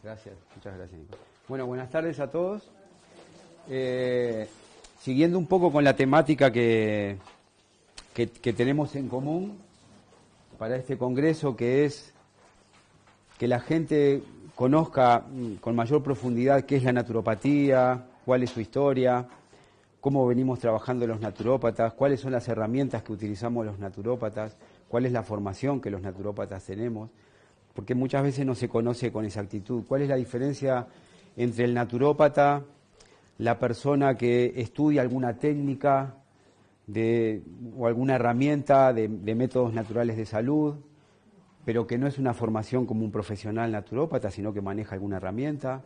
Gracias, muchas gracias, Nico. Bueno, buenas tardes a todos. Siguiendo un poco con la temática que tenemos en común para este congreso, que es que la gente conozca con mayor profundidad qué es la naturopatía, cuál es su historia, cómo venimos trabajando los naturópatas, cuáles son las herramientas que utilizamos los naturópatas, cuál es la formación que los naturópatas tenemos, porque muchas veces no se conoce con exactitud. ¿Cuál es la diferencia entre el naturópata, la persona que estudia alguna técnica o alguna herramienta de métodos naturales de salud, pero que no es una formación como un profesional naturópata, sino que maneja alguna herramienta?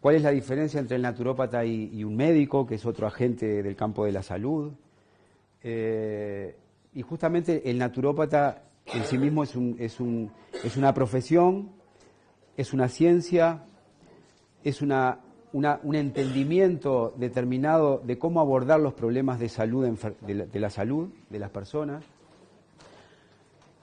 ¿Cuál es la diferencia entre el naturópata y un médico, que es otro agente del campo de la salud? Y justamente el naturópata en sí mismo es una profesión, es una ciencia, es un entendimiento determinado de cómo abordar los problemas de salud, de la salud de las personas.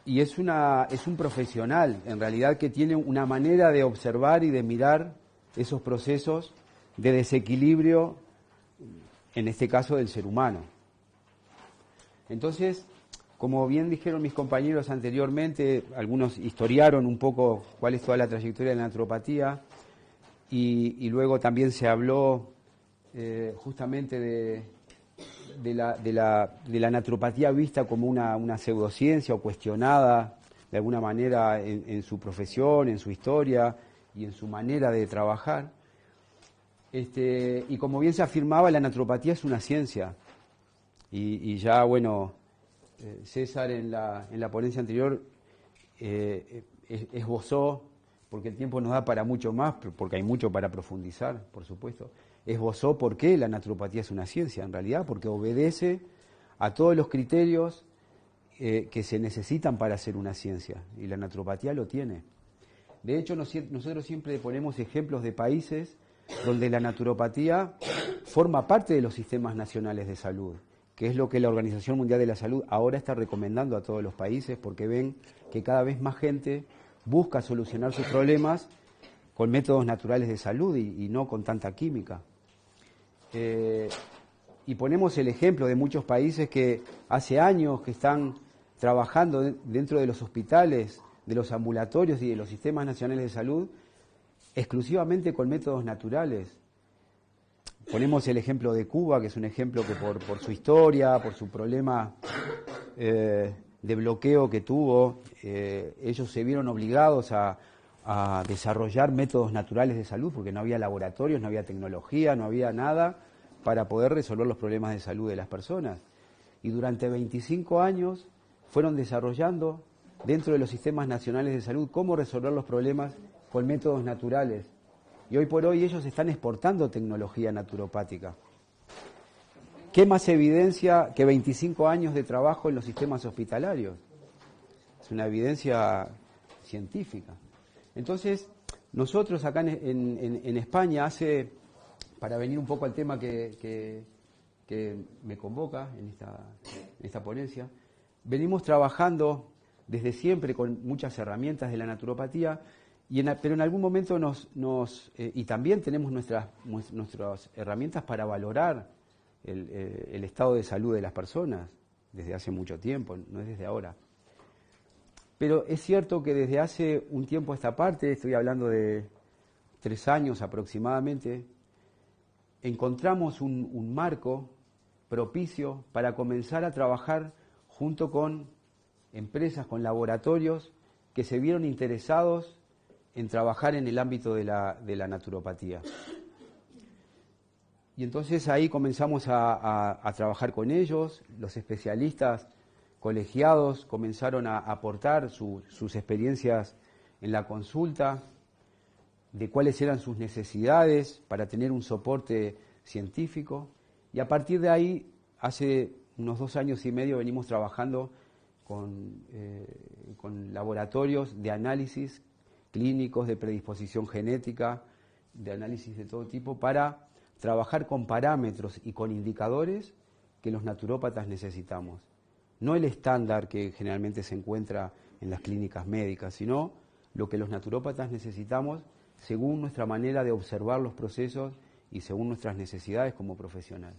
Y es un profesional, en realidad, que tiene una manera de observar y de mirar esos procesos de desequilibrio, en este caso del ser humano. Entonces, como bien dijeron mis compañeros anteriormente, algunos historiaron un poco cuál es toda la trayectoria de la naturopatía, y luego también se habló justamente de la naturopatía vista como una pseudociencia o cuestionada de alguna manera en su profesión, en su historia y en su manera de trabajar. Y como bien se afirmaba, la naturopatía es una ciencia. Y ya, bueno, César en la ponencia anterior esbozó, porque el tiempo nos da para mucho más, porque hay mucho para profundizar, por supuesto, esbozó por qué la naturopatía es una ciencia, en realidad, porque obedece a todos los criterios que se necesitan para hacer una ciencia, y la naturopatía lo tiene. De hecho, nosotros siempre ponemos ejemplos de países donde la naturopatía forma parte de los sistemas nacionales de salud, que es lo que la Organización Mundial de la Salud ahora está recomendando a todos los países, porque ven que cada vez más gente busca solucionar sus problemas con métodos naturales de salud y no con tanta química. Y ponemos el ejemplo de muchos países que hace años que están trabajando dentro de los hospitales, de los ambulatorios y de los sistemas nacionales de salud exclusivamente con métodos naturales. Ponemos el ejemplo de Cuba, que es un ejemplo que por su historia, por su problema de bloqueo que tuvo, ellos se vieron obligados a desarrollar métodos naturales de salud, porque no había laboratorios, no había tecnología, no había nada para poder resolver los problemas de salud de las personas. Y durante 25 años fueron desarrollando dentro de los sistemas nacionales de salud cómo resolver los problemas con métodos naturales. Y hoy por hoy ellos están exportando tecnología naturopática. ¿Qué más evidencia que 25 años de trabajo en los sistemas hospitalarios? Es una evidencia científica. Entonces, nosotros acá en España, para venir un poco al tema que me convoca en esta ponencia, venimos trabajando desde siempre con muchas herramientas de la naturopatía, pero en algún momento y también tenemos nuestras herramientas para valorar el estado de salud de las personas desde hace mucho tiempo, no es desde ahora. Pero es cierto que desde hace un tiempo a esta parte, estoy hablando de 3 años aproximadamente, encontramos un marco propicio para comenzar a trabajar junto con empresas, con laboratorios que se vieron interesados en trabajar en el ámbito de la naturopatía. Y entonces ahí comenzamos a trabajar con ellos, los especialistas colegiados comenzaron a aportar sus experiencias en la consulta, de cuáles eran sus necesidades para tener un soporte científico, y a partir de ahí, hace unos 2 años y medio, venimos trabajando con laboratorios de análisis clínicos, de predisposición genética, de análisis de todo tipo, para trabajar con parámetros y con indicadores que los naturópatas necesitamos. No el estándar que generalmente se encuentra en las clínicas médicas, sino lo que los naturópatas necesitamos según nuestra manera de observar los procesos y según nuestras necesidades como profesional.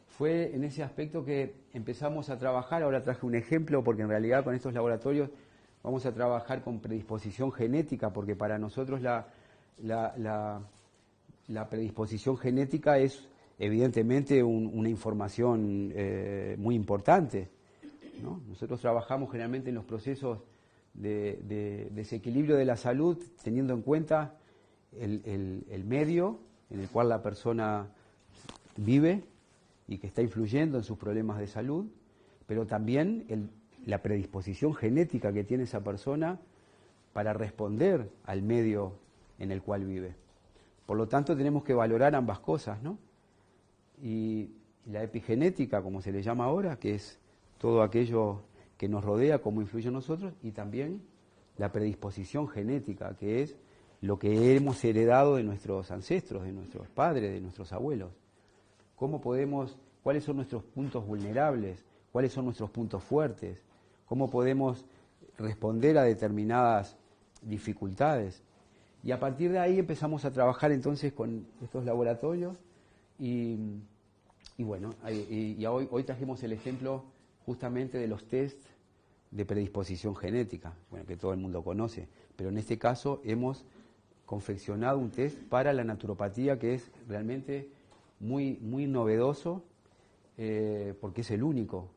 Fue en ese aspecto que empezamos a trabajar. Ahora traje un ejemplo porque en realidad con estos laboratorios vamos a trabajar con predisposición genética, porque para nosotros la predisposición genética es evidentemente una información muy importante, ¿no? Nosotros trabajamos generalmente en los procesos de desequilibrio de la salud teniendo en cuenta el medio en el cual la persona vive y que está influyendo en sus problemas de salud, pero también la predisposición genética que tiene esa persona para responder al medio en el cual vive. Por lo tanto, tenemos que valorar ambas cosas, ¿no? Y la epigenética, como se le llama ahora, que es todo aquello que nos rodea, cómo influye en nosotros, y también la predisposición genética, que es lo que hemos heredado de nuestros ancestros, de nuestros padres, de nuestros abuelos. ¿Cuáles son nuestros puntos vulnerables? ¿Cuáles son nuestros puntos fuertes? ¿Cómo podemos responder a determinadas dificultades? Y a partir de ahí empezamos a trabajar entonces con estos laboratorios y bueno, hoy trajimos el ejemplo justamente de los test de predisposición genética, bueno, que todo el mundo conoce, pero en este caso hemos confeccionado un test para la naturopatía que es realmente muy, muy novedoso, porque es el único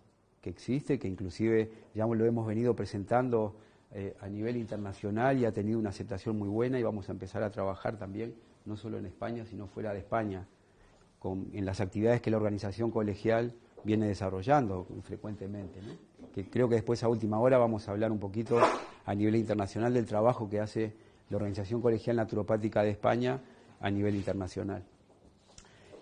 que existe, que inclusive ya lo hemos venido presentando a nivel internacional y ha tenido una aceptación muy buena, y vamos a empezar a trabajar también, no solo en España, sino fuera de España, en las actividades que la organización colegial viene desarrollando frecuentemente, ¿no? Que creo que después a última hora vamos a hablar un poquito a nivel internacional del trabajo que hace la Organización Colegial Naturopática de España a nivel internacional.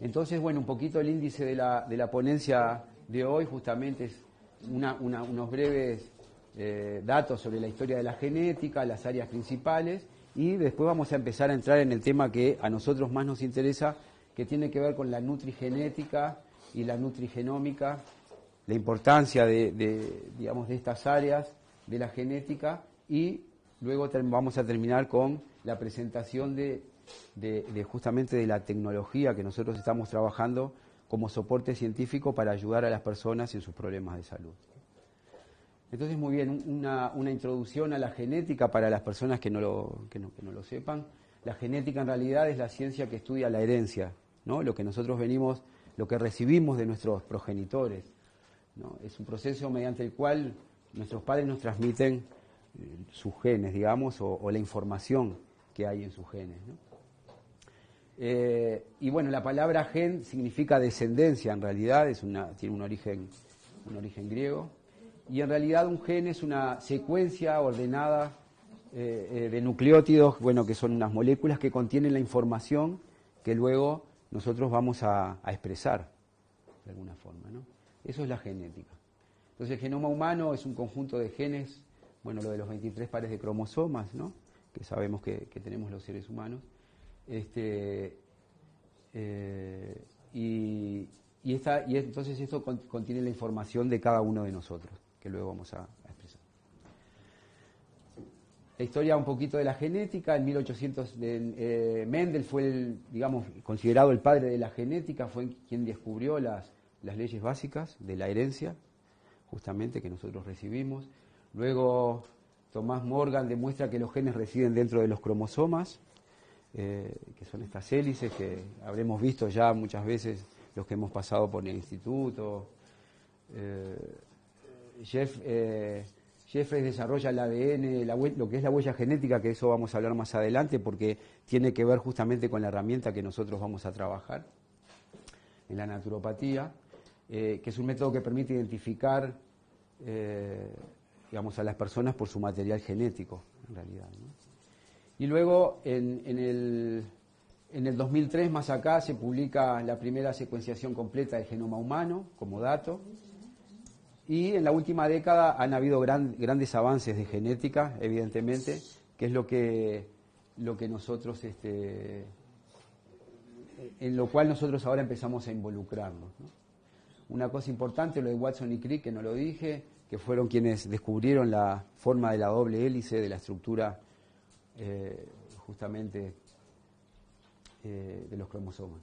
Entonces, bueno, un poquito el índice de la ponencia de hoy justamente es unos breves datos sobre la historia de la genética, las áreas principales, y después vamos a empezar a entrar en el tema que a nosotros más nos interesa, que tiene que ver con la nutrigenética y la nutrigenómica, la importancia de estas áreas de la genética, y luego vamos a terminar con la presentación de justamente de la tecnología que nosotros estamos trabajando como soporte científico para ayudar a las personas en sus problemas de salud. Entonces, muy bien, una introducción a la genética para las personas que no lo sepan. La genética en realidad es la ciencia que estudia la herencia, ¿no? Lo que nosotros lo que recibimos de nuestros progenitores, ¿no? Es un proceso mediante el cual nuestros padres nos transmiten sus genes, digamos, o la información que hay en sus genes, ¿no? Y bueno, la palabra gen significa descendencia, en realidad tiene un origen griego, y en realidad un gen es una secuencia ordenada de nucleótidos, bueno, que son unas moléculas que contienen la información que luego nosotros vamos a expresar de alguna forma, ¿no? Eso es la genética. Entonces el genoma humano es un conjunto de genes, bueno, lo de los 23 pares de cromosomas, ¿no?, que sabemos que tenemos los seres humanos. Entonces esto contiene la información de cada uno de nosotros, que luego vamos a expresar. La historia un poquito de la genética. En 1800 Mendel fue considerado el padre de la genética, fue quien descubrió las leyes básicas de la herencia, justamente, que nosotros recibimos. Luego Thomas Morgan demuestra que los genes residen dentro de los cromosomas, que son estas hélices que habremos visto ya muchas veces los que hemos pasado por el instituto. Jeffreys desarrolla el ADN, lo que es la huella genética, que eso vamos a hablar más adelante, porque tiene que ver justamente con la herramienta que nosotros vamos a trabajar en la naturopatía, que es un método que permite identificar a las personas por su material genético, en realidad, ¿no? Y luego, en el 2003, más acá, se publica la primera secuenciación completa del genoma humano como dato. Y en la última década han habido grandes avances de genética, evidentemente, que es lo que nosotros, en lo cual nosotros ahora empezamos a involucrarnos, ¿no? Una cosa importante, lo de Watson y Crick, que no lo dije, que fueron quienes descubrieron la forma de la doble hélice de la estructura justamente de los cromosomas.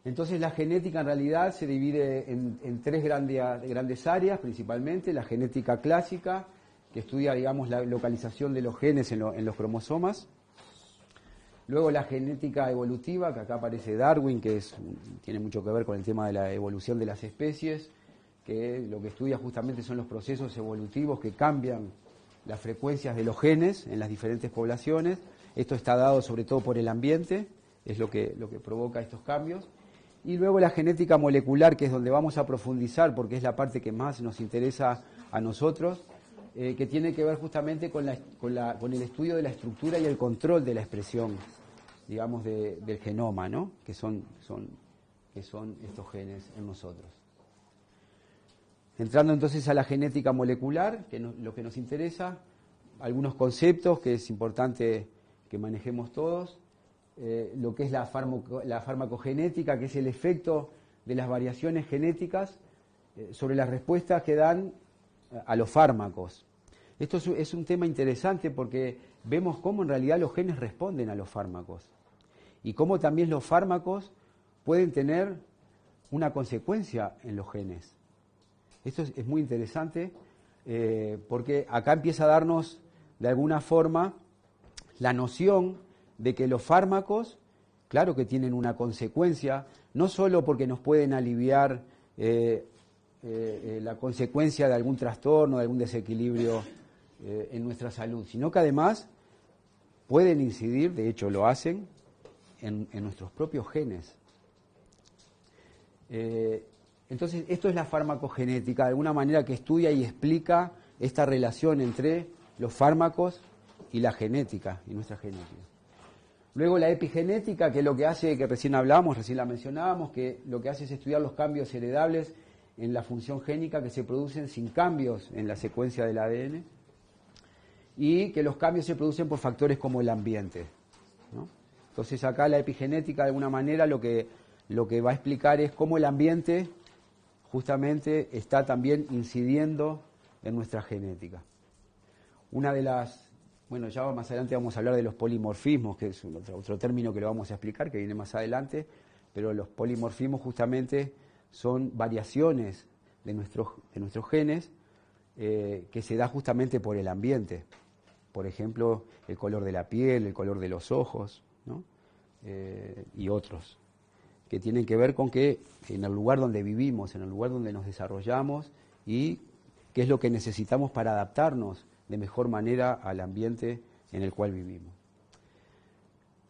Entonces la genética en realidad se divide en tres grandes áreas, principalmente la genética clásica, que estudia, digamos, la localización de los genes en los cromosomas. Luego la genética evolutiva, que acá aparece Darwin, que tiene mucho que ver con el tema de la evolución de las especies, que lo que estudia justamente son los procesos evolutivos que cambian las frecuencias de los genes en las diferentes poblaciones. Esto está dado sobre todo por el ambiente, es lo que provoca estos cambios. Y luego la genética molecular, que es donde vamos a profundizar, porque es la parte que más nos interesa a nosotros, que tiene que ver justamente con el estudio de la estructura y el control de la expresión, digamos, del genoma, ¿no? que son estos genes en nosotros. Entrando entonces a la genética molecular, que lo que nos interesa, algunos conceptos que es importante que manejemos todos. Lo que es la farmacogenética, que es el efecto de las variaciones genéticas sobre las respuestas que dan a los fármacos. Esto es un tema interesante porque vemos cómo en realidad los genes responden a los fármacos y cómo también los fármacos pueden tener una consecuencia en los genes. Esto es muy interesante porque acá empieza a darnos de alguna forma la noción de que los fármacos, claro que tienen una consecuencia, no solo porque nos pueden aliviar la consecuencia de algún trastorno, de algún desequilibrio en nuestra salud, sino que además pueden incidir, de hecho lo hacen, en nuestros propios genes. Entonces, esto es la farmacogenética, de alguna manera que estudia y explica esta relación entre los fármacos y la genética, y nuestra genética. Luego la epigenética, que es lo que hace, que recién hablamos, recién la mencionábamos, que lo que hace es estudiar los cambios heredables en la función génica que se producen sin cambios en la secuencia del ADN y que los cambios se producen por factores como el ambiente, ¿no? Entonces acá la epigenética de alguna manera lo que va a explicar es cómo el ambiente justamente está también incidiendo en nuestra genética. Una de las... Bueno, ya más adelante vamos a hablar de los polimorfismos, que es otro término que lo vamos a explicar, que viene más adelante, pero los polimorfismos justamente son variaciones de nuestros genes que se da justamente por el ambiente. Por ejemplo, el color de la piel, el color de los ojos, ¿no? Y otros, que tienen que ver con que en el lugar donde vivimos, en el lugar donde nos desarrollamos y qué es lo que necesitamos para adaptarnos de mejor manera al ambiente en el cual vivimos.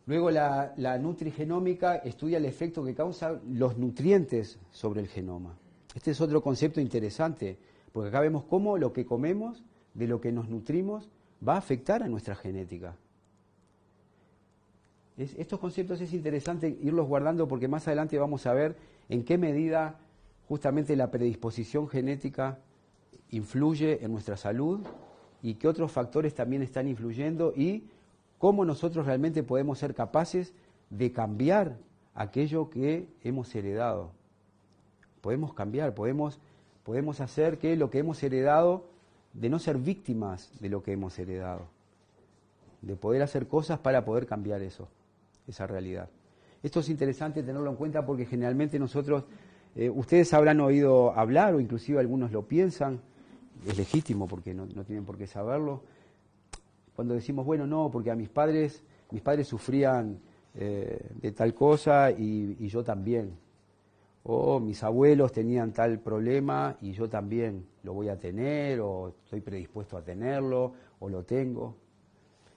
Luego la nutrigenómica estudia el efecto que causan los nutrientes sobre el genoma. Este es otro concepto interesante, porque acá vemos cómo lo que comemos, de lo que nos nutrimos, va a afectar a nuestra genética. Estos conceptos es interesante irlos guardando porque más adelante vamos a ver en qué medida justamente la predisposición genética influye en nuestra salud y qué otros factores también están influyendo y cómo nosotros realmente podemos ser capaces de cambiar aquello que hemos heredado. Podemos cambiar, podemos hacer que lo que hemos heredado, de no ser víctimas de lo que hemos heredado, de poder hacer cosas para poder cambiar esa realidad. Esto es interesante tenerlo en cuenta porque generalmente nosotros, ustedes habrán oído hablar o inclusive algunos lo piensan, es legítimo porque no tienen por qué saberlo. Cuando decimos, bueno, no, porque a mis padres sufrían de tal cosa y yo también. O mis abuelos tenían tal problema y yo también lo voy a tener, o estoy predispuesto a tenerlo, o lo tengo.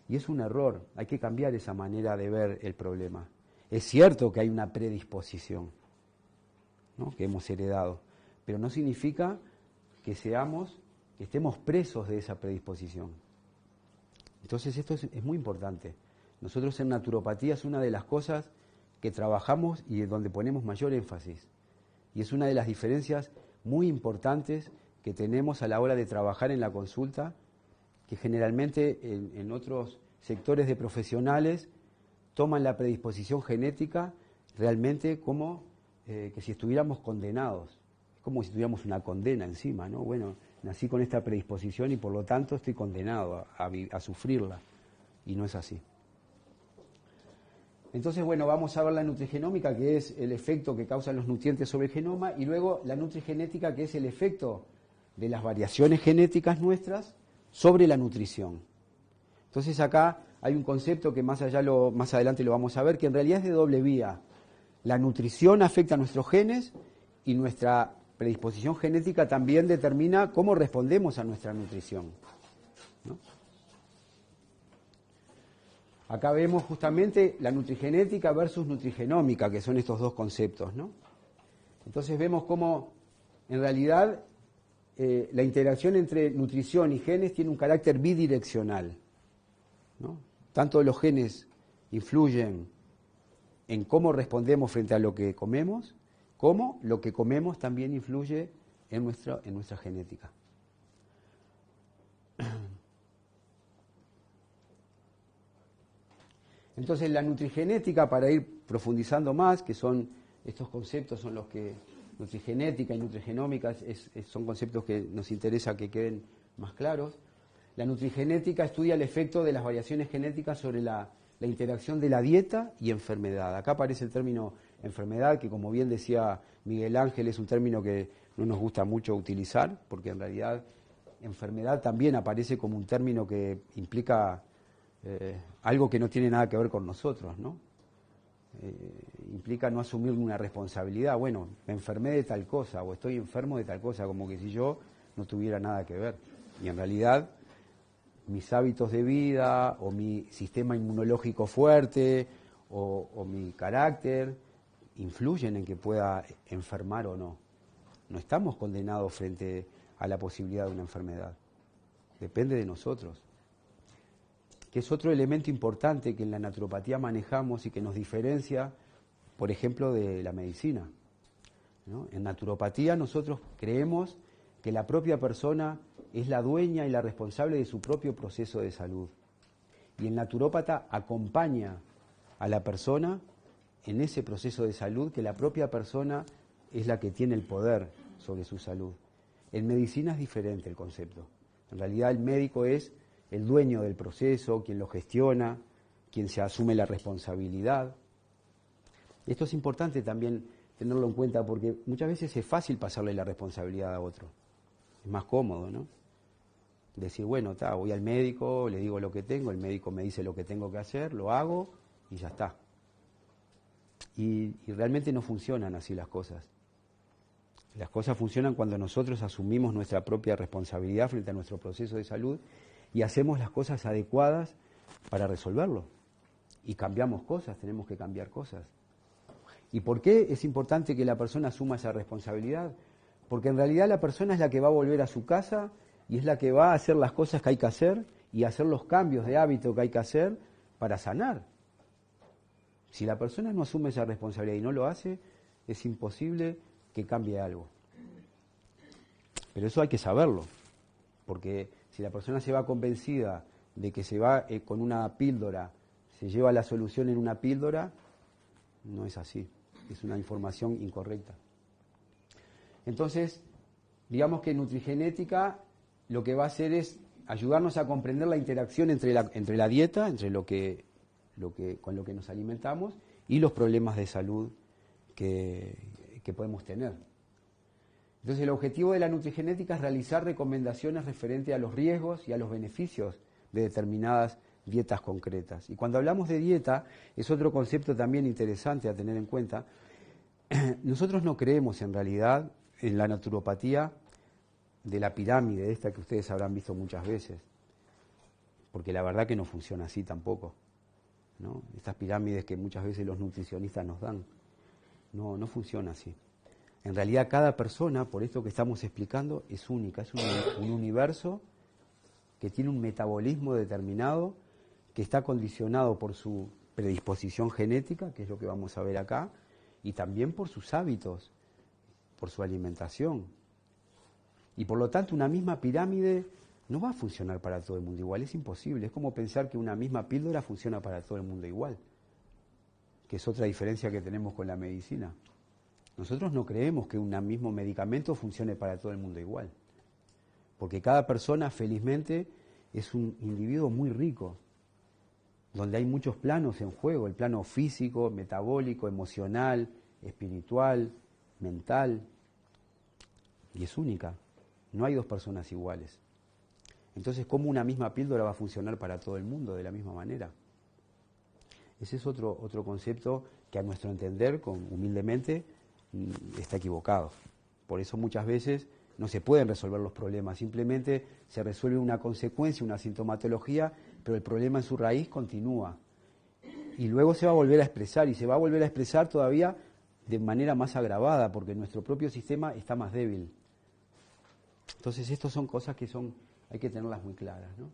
Y es un error, hay que cambiar esa manera de ver el problema. Es cierto que hay una predisposición, ¿no?, que hemos heredado, pero no significa que estemos presos de esa predisposición. Entonces esto es muy importante. Nosotros en naturopatía es una de las cosas que trabajamos y donde ponemos mayor énfasis. Y es una de las diferencias muy importantes que tenemos a la hora de trabajar en la consulta, que generalmente en otros sectores de profesionales toman la predisposición genética realmente como que si estuviéramos condenados. Es como si tuviéramos una condena encima, ¿no? Bueno, nací con esta predisposición y por lo tanto estoy condenado a sufrirla. y no es así. Entonces, bueno, vamos a ver la nutrigenómica, que es el efecto que causan los nutrientes sobre el genoma, y luego la nutrigenética, que es el efecto de las variaciones genéticas nuestras sobre la nutrición. Entonces acá hay un concepto que más adelante lo vamos a ver, que en realidad es de doble vía. La nutrición afecta a nuestros genes y nuestra predisposición genética también determina cómo respondemos a nuestra nutrición, ¿no? Acá vemos justamente la nutrigenética versus nutrigenómica, que son estos dos conceptos, ¿no? Entonces vemos cómo en realidad la interacción entre nutrición y genes tiene un carácter bidireccional, ¿no? Tanto los genes influyen en cómo respondemos frente a lo que comemos, como lo que comemos también influye en nuestra genética. Entonces la nutrigenética, para ir profundizando más, que son estos conceptos, son los que nutrigenética y nutrigenómica son conceptos que nos interesa que queden más claros. La nutrigenética estudia el efecto de las variaciones genéticas sobre la interacción de la dieta y enfermedad. Acá aparece el término enfermedad, que como bien decía Miguel Ángel, es un término que no nos gusta mucho utilizar, porque en realidad enfermedad también aparece como un término que implica algo que no tiene nada que ver con nosotros, ¿no? Implica no asumir una responsabilidad. Bueno, me enfermé de tal cosa o estoy enfermo de tal cosa, como que si yo no tuviera nada que ver. Y en realidad mis hábitos de vida o mi sistema inmunológico fuerte o mi carácter influyen en que pueda enfermar o no. No estamos condenados frente a la posibilidad de una enfermedad. Depende de nosotros. Que es otro elemento importante que en la naturopatía manejamos y que nos diferencia, por ejemplo, de la medicina, ¿no? En naturopatía nosotros creemos que la propia persona es la dueña y la responsable de su propio proceso de salud. Y el naturópata acompaña a la persona en ese proceso de salud, que la propia persona es la que tiene el poder sobre su salud. En medicina es diferente el concepto. En realidad el médico es el dueño del proceso, quien lo gestiona, quien se asume la responsabilidad. Esto es importante también tenerlo en cuenta, porque muchas veces es fácil pasarle la responsabilidad a otro. Es más cómodo, ¿no? Decir, bueno, voy al médico, le digo lo que tengo, el médico me dice lo que tengo que hacer, lo hago y ya está. Y realmente no funcionan así las cosas. Las cosas funcionan cuando nosotros asumimos nuestra propia responsabilidad frente a nuestro proceso de salud y hacemos las cosas adecuadas para resolverlo. Y cambiamos cosas, tenemos que cambiar cosas. ¿Y por qué es importante que la persona asuma esa responsabilidad? Porque en realidad la persona es la que va a volver a su casa y es la que va a hacer las cosas que hay que hacer y hacer los cambios de hábito que hay que hacer para sanar. Si la persona no asume esa responsabilidad y no lo hace, es imposible que cambie algo. Pero eso hay que saberlo, porque si la persona se va convencida de que se va con una píldora, se lleva la solución en una píldora, no es así, es una información incorrecta. Entonces, digamos que nutrigenética lo que va a hacer es ayudarnos a comprender la interacción entre la dieta, entre con lo que nos alimentamos y los problemas de salud que podemos tener. Entonces el objetivo de la nutrigenética es realizar recomendaciones referentes a los riesgos y a los beneficios de determinadas dietas concretas. Y cuando hablamos de dieta, es otro concepto también interesante a tener en cuenta. Nosotros no creemos en realidad en la naturopatía de la pirámide, esta que ustedes habrán visto muchas veces, porque la verdad que no funciona así tampoco, ¿no? Estas pirámides que muchas veces los nutricionistas nos dan, no funciona así. En realidad cada persona, por esto que estamos explicando, es única, es un universo que tiene un metabolismo determinado, que está condicionado por su predisposición genética, que es lo que vamos a ver acá, y también por sus hábitos, por su alimentación. Y por lo tanto una misma pirámide no va a funcionar para todo el mundo igual, es imposible. Es como pensar que una misma píldora funciona para todo el mundo igual, que es otra diferencia que tenemos con la medicina. Nosotros no creemos que un mismo medicamento funcione para todo el mundo igual, porque cada persona, felizmente, es un individuo muy rico donde hay muchos planos en juego, el plano físico, metabólico, emocional, espiritual, mental, y es única. No hay dos personas iguales. Entonces, ¿cómo una misma píldora va a funcionar para todo el mundo de la misma manera? Ese es otro concepto que a nuestro entender, humildemente, está equivocado. Por eso muchas veces no se pueden resolver los problemas, simplemente se resuelve una consecuencia, una sintomatología, pero el problema en su raíz continúa. Y luego se va a volver a expresar, y se va a volver a expresar todavía de manera más agravada, porque nuestro propio sistema está más débil. Entonces, estas son cosas que hay que tenerlas muy claras, ¿no?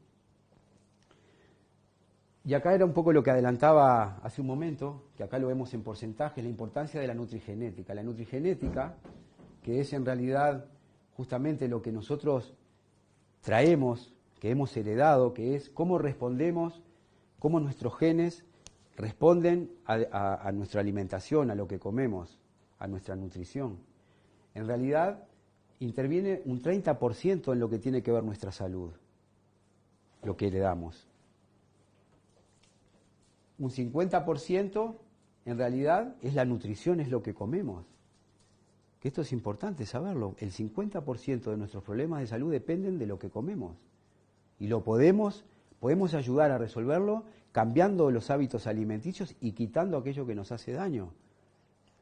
Y acá era un poco lo que adelantaba hace un momento, que acá lo vemos en porcentajes, la importancia de la nutrigenética. La nutrigenética, que es en realidad justamente lo que nosotros traemos, que hemos heredado, que es cómo respondemos, cómo nuestros genes responden a nuestra alimentación, a lo que comemos, a nuestra nutrición. En realidad interviene un 30% en lo que tiene que ver nuestra salud, lo que heredamos. Un 50% en realidad es la nutrición, es lo que comemos. Que esto es importante saberlo. El 50% de nuestros problemas de salud dependen de lo que comemos. Y lo podemos ayudar a resolverlo cambiando los hábitos alimenticios y quitando aquello que nos hace daño.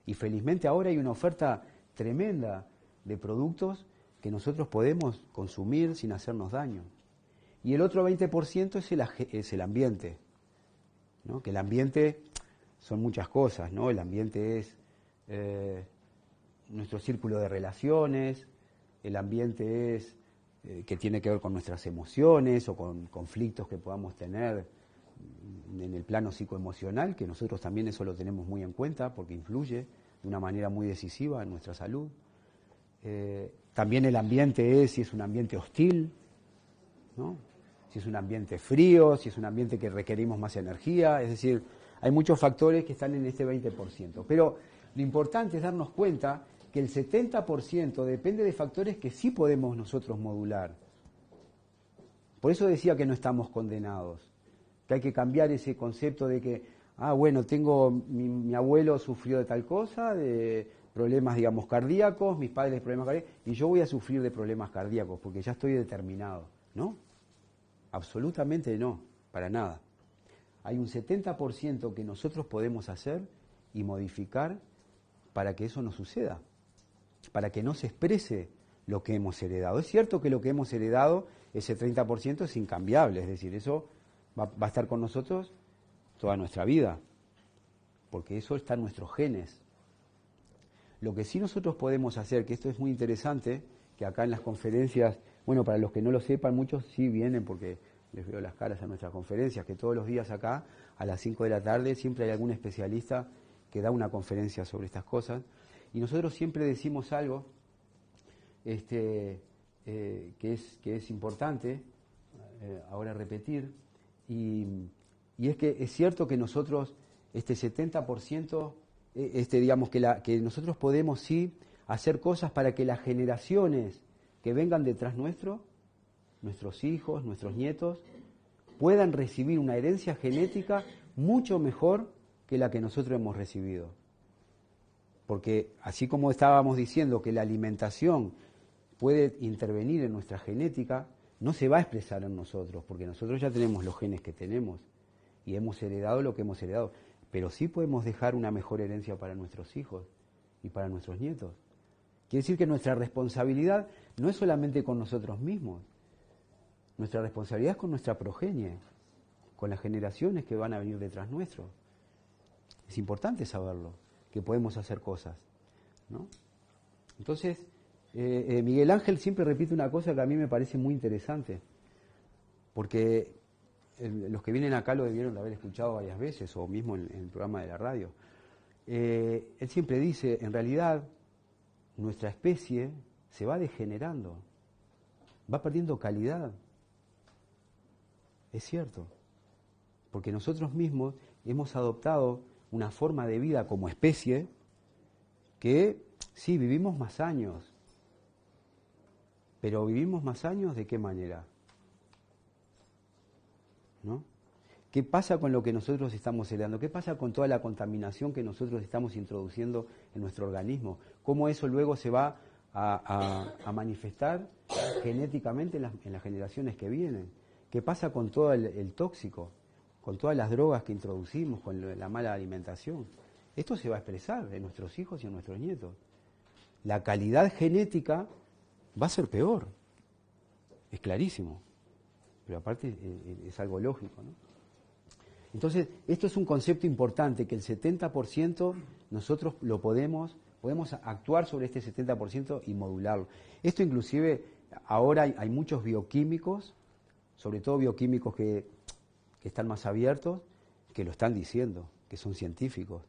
Y felizmente ahora hay una oferta tremenda de productos que nosotros podemos consumir sin hacernos daño. Y el otro 20% es el ambiente, ¿no? Que el ambiente son muchas cosas, ¿no? El ambiente es nuestro círculo de relaciones, el ambiente es que tiene que ver con nuestras emociones o con conflictos que podamos tener en el plano psicoemocional, que nosotros también eso lo tenemos muy en cuenta porque influye de una manera muy decisiva en nuestra salud. También el ambiente es si es un ambiente hostil, ¿no? Si es un ambiente frío, si es un ambiente que requerimos más energía, es decir, hay muchos factores que están en este 20%. Pero lo importante es darnos cuenta que el 70% depende de factores que sí podemos nosotros modular. Por eso decía que no estamos condenados, que hay que cambiar ese concepto de que, bueno, mi abuelo sufrió de tal cosa, de problemas, digamos, cardíacos, mis padres problemas cardíacos, y yo voy a sufrir de problemas cardíacos porque ya estoy determinado, ¿no? Absolutamente no, para nada. Hay un 70% que nosotros podemos hacer y modificar para que eso no suceda, para que no se exprese lo que hemos heredado. Es cierto que lo que hemos heredado, ese 30% es incambiable, es decir, eso va a estar con nosotros toda nuestra vida, porque eso está en nuestros genes. Lo que sí nosotros podemos hacer, que esto es muy interesante, que acá en las conferencias, bueno, para los que no lo sepan, muchos sí vienen porque les veo las caras a nuestras conferencias, que todos los días acá, a las 5 de la tarde, siempre hay algún especialista que da una conferencia sobre estas cosas. Y nosotros siempre decimos algo que es importante ahora repetir, y es que es cierto que nosotros, este 70%, digamos que nosotros podemos sí hacer cosas para que las generaciones que vengan detrás nuestro, nuestros hijos, nuestros nietos, puedan recibir una herencia genética mucho mejor que la que nosotros hemos recibido. Porque así como estábamos diciendo que la alimentación puede intervenir en nuestra genética, no se va a expresar en nosotros, porque nosotros ya tenemos los genes que tenemos y hemos heredado lo que hemos heredado. Pero sí podemos dejar una mejor herencia para nuestros hijos y para nuestros nietos. Quiere decir que nuestra responsabilidad no es solamente con nosotros mismos, nuestra responsabilidad es con nuestra progenie, con las generaciones que van a venir detrás nuestro. Es importante saberlo, que podemos hacer cosas, ¿no? Entonces, Miguel Ángel siempre repite una cosa que a mí me parece muy interesante, porque los que vienen acá lo debieron de haber escuchado varias veces, o mismo en el programa de la radio. Él siempre dice, en realidad, nuestra especie se va degenerando, va perdiendo calidad. Es cierto, porque nosotros mismos hemos adoptado una forma de vida como especie que, sí, vivimos más años, pero vivimos más años ¿de qué manera? ¿No? ¿Qué pasa con lo que nosotros estamos heredando? ¿Qué pasa con toda la contaminación que nosotros estamos introduciendo en nuestro organismo? ¿Cómo eso luego se va a manifestar genéticamente en las generaciones que vienen? ¿Qué pasa con todo el tóxico? Con todas las drogas que introducimos, con la mala alimentación. Esto se va a expresar en nuestros hijos y en nuestros nietos. La calidad genética va a ser peor. Es clarísimo. Pero aparte es algo lógico, ¿no? Entonces, esto es un concepto importante, que el 70% nosotros lo podemos actuar sobre este 70% y modularlo. Esto inclusive, ahora hay muchos bioquímicos, sobre todo bioquímicos que están más abiertos, que lo están diciendo, que son científicos,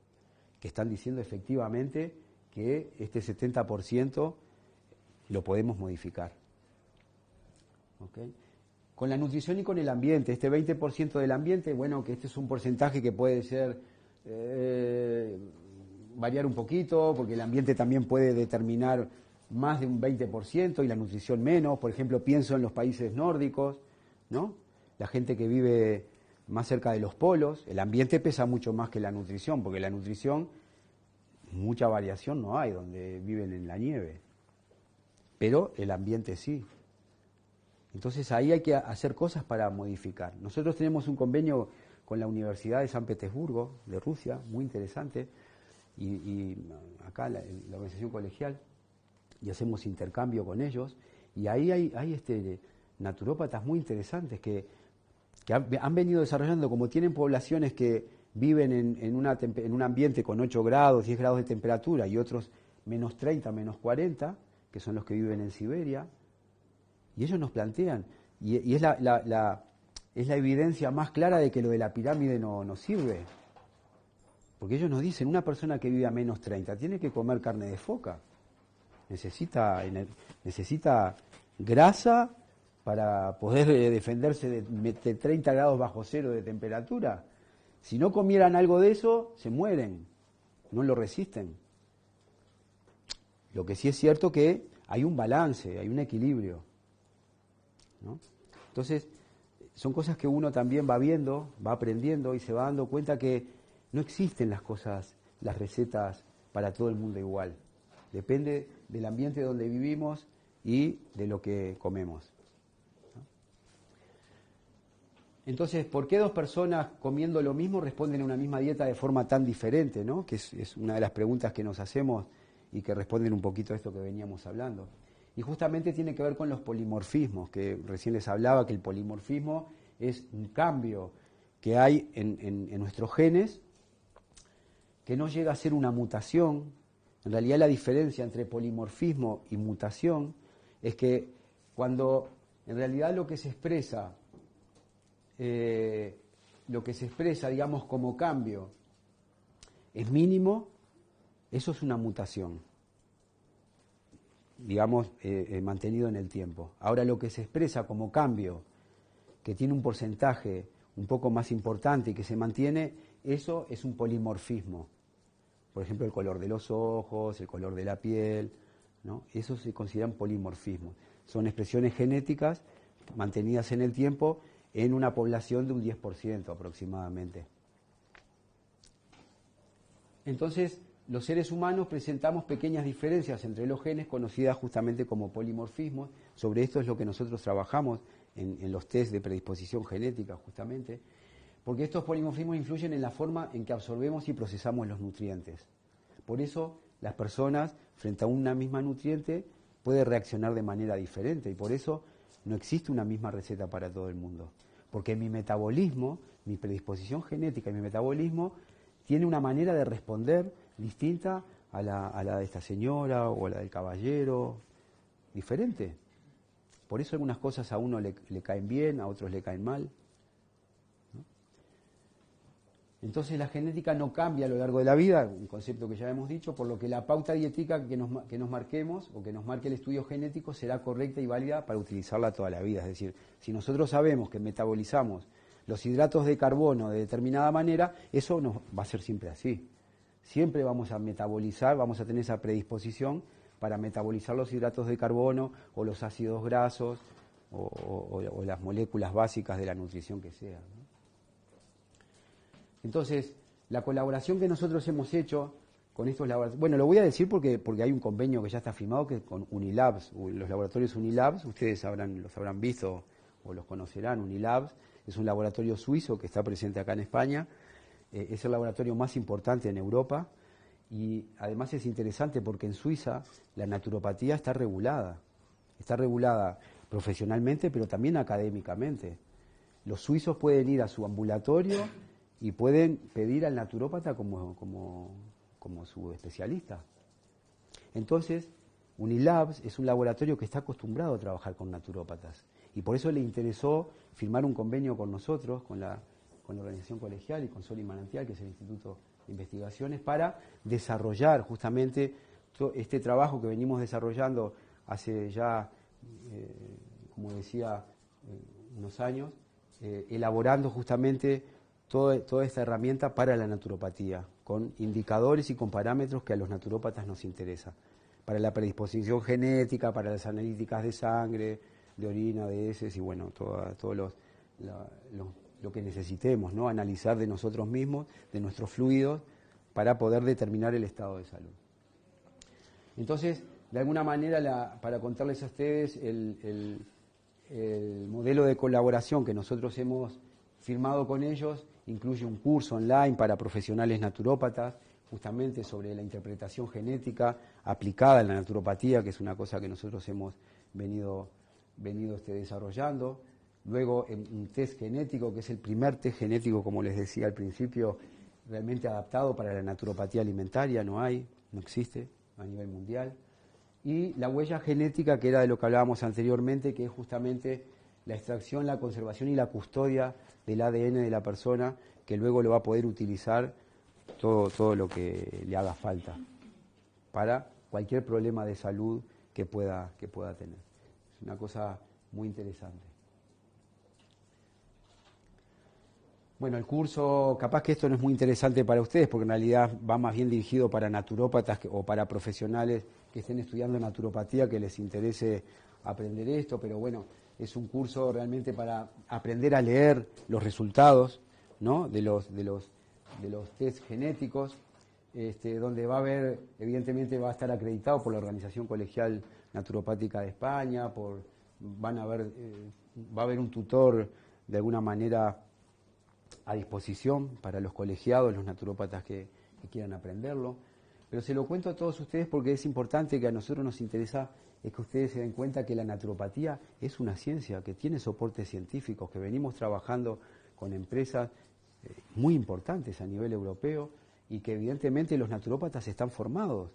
que están diciendo efectivamente que este 70% lo podemos modificar. ¿Okay? Con la nutrición y con el ambiente, este 20% del ambiente, bueno, que este es un porcentaje que puede ser, variar un poquito, porque el ambiente también puede determinar más de un 20% y la nutrición menos. Por ejemplo, pienso en los países nórdicos, ¿no? La gente que vive más cerca de los polos, el ambiente pesa mucho más que la nutrición, porque la nutrición, mucha variación no hay donde viven en la nieve, pero el ambiente sí. Entonces ahí hay que hacer cosas para modificar. Nosotros tenemos un convenio con la Universidad de San Petersburgo, de Rusia, muy interesante, y acá la organización colegial, y hacemos intercambio con ellos, y ahí hay naturópatas muy interesantes que han venido desarrollando, como tienen poblaciones que viven en un ambiente con 8 grados, 10 grados de temperatura, y otros menos 30, menos 40, que son los que viven en Siberia, y ellos nos plantean, y es la evidencia más clara de que lo de la pirámide no sirve. Porque ellos nos dicen, una persona que vive a menos 30 tiene que comer carne de foca. Necesita grasa para poder defenderse de 30 grados bajo cero de temperatura. Si no comieran algo de eso, se mueren, no lo resisten. Lo que sí es cierto que hay un balance, hay un equilibrio, ¿no? Entonces, son cosas que uno también va viendo, va aprendiendo y se va dando cuenta que no existen las cosas, las recetas para todo el mundo igual. Depende del ambiente donde vivimos y de lo que comemos, ¿no? Entonces, ¿por qué dos personas comiendo lo mismo responden a una misma dieta de forma tan diferente, ¿no? Que es una de las preguntas que nos hacemos y que responden un poquito a esto que veníamos hablando. Y justamente tiene que ver con los polimorfismos, que recién les hablaba, que el polimorfismo es un cambio que hay en nuestros genes, que no llega a ser una mutación. En realidad la diferencia entre polimorfismo y mutación es que cuando en realidad lo que se expresa, digamos, como cambio es mínimo, eso es una mutación, digamos, mantenido en el tiempo. Ahora lo que se expresa como cambio, que tiene un porcentaje un poco más importante y que se mantiene, eso es un polimorfismo. Por ejemplo, el color de los ojos, el color de la piel, ¿no? Eso se consideran polimorfismos. Son expresiones genéticas mantenidas en el tiempo en una población de un 10% aproximadamente. Entonces, los seres humanos presentamos pequeñas diferencias entre los genes conocidas justamente como polimorfismos. Sobre esto es lo que nosotros trabajamos en los test de predisposición genética justamente, porque estos polimorfismos influyen en la forma en que absorbemos y procesamos los nutrientes. Por eso las personas frente a una misma nutriente pueden reaccionar de manera diferente y por eso no existe una misma receta para todo el mundo. Porque mi metabolismo, mi predisposición genética y mi metabolismo tiene una manera de responder distinta a la de esta señora o a la del caballero, diferente. Por eso algunas cosas a uno le caen bien, a otros le caen mal, ¿no? Entonces la genética no cambia a lo largo de la vida, un concepto que ya hemos dicho, por lo que la pauta dietética que nos marquemos o que nos marque el estudio genético será correcta y válida para utilizarla toda la vida. Es decir, si nosotros sabemos que metabolizamos los hidratos de carbono de determinada manera, eso va a ser siempre así. Siempre vamos a metabolizar, vamos a tener esa predisposición para metabolizar los hidratos de carbono o los ácidos grasos o las moléculas básicas de la nutrición que sea, ¿no? Entonces, la colaboración que nosotros hemos hecho con estos laboratorios, bueno, lo voy a decir porque hay un convenio que ya está firmado que con Unilabs, los laboratorios Unilabs, ustedes los habrán visto o los conocerán. Unilabs es un laboratorio suizo que está presente acá en España, es el laboratorio más importante en Europa y además es interesante porque en Suiza la naturopatía está regulada profesionalmente pero también académicamente. Los suizos pueden ir a su ambulatorio y pueden pedir al naturópata como su especialista. Entonces, Unilabs es un laboratorio que está acostumbrado a trabajar con naturópatas y por eso le interesó firmar un convenio con nosotros, con la organización colegial y con Sol y Manantial, que es el Instituto de Investigaciones, para desarrollar justamente este trabajo que venimos desarrollando hace ya, como decía, unos años, elaborando justamente toda esta herramienta para la naturopatía, con indicadores y con parámetros que a los naturópatas nos interesa, para la predisposición genética, para las analíticas de sangre, de orina, de heces y bueno, todo lo que necesitemos, ¿no? Analizar de nosotros mismos, de nuestros fluidos, para poder determinar el estado de salud. Entonces, de alguna manera, para contarles a ustedes el modelo de colaboración que nosotros hemos firmado con ellos, incluye un curso online para profesionales naturópatas, justamente sobre la interpretación genética aplicada en la naturopatía, que es una cosa que nosotros hemos venido desarrollando. Luego un test genético, que es el primer test genético, como les decía al principio, realmente adaptado para la naturopatía alimentaria, no existe a nivel mundial. Y la huella genética, que era de lo que hablábamos anteriormente, que es justamente la extracción, la conservación y la custodia del ADN de la persona, que luego lo va a poder utilizar todo lo que le haga falta para cualquier problema de salud que pueda tener. Es una cosa muy interesante. Bueno, el curso, capaz que esto no es muy interesante para ustedes, porque en realidad va más bien dirigido para naturópatas o para profesionales que estén estudiando naturopatía, que les interese aprender esto, pero bueno, es un curso realmente para aprender a leer los resultados, ¿no? de los test genéticos, donde va a haber, evidentemente va a estar acreditado por la Organización Colegial Naturopática de España, va a haber un tutor de alguna manera a disposición para los colegiados, los naturópatas que quieran aprenderlo. Pero se lo cuento a todos ustedes porque es importante, que a nosotros nos interesa es que ustedes se den cuenta que la naturopatía es una ciencia que tiene soportes científicos, que venimos trabajando con empresas muy importantes a nivel europeo y que evidentemente los naturópatas están formados,